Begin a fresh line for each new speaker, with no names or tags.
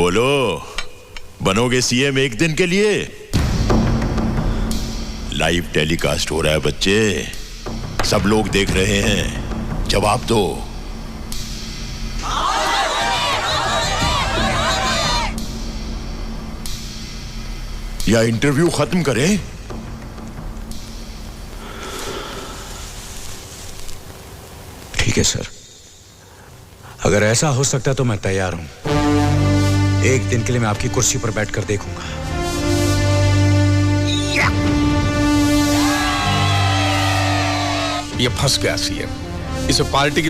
बोलो, बनोगे सीएम एक दिन के लिए? लाइव टेलीकास्ट हो रहा है बच्चे, सब लोग देख रहे हैं, जवाब दो। या इंटरव्यू खत्म करें?
ठीक है सर, अगर ऐसा हो सकता तो मैं तैयार हूं। एक दिन के लिए मैं आपकी कुर्सी पर बैठकर देखूंगा।
ये फंस गया सीएम। इसे पार्टी की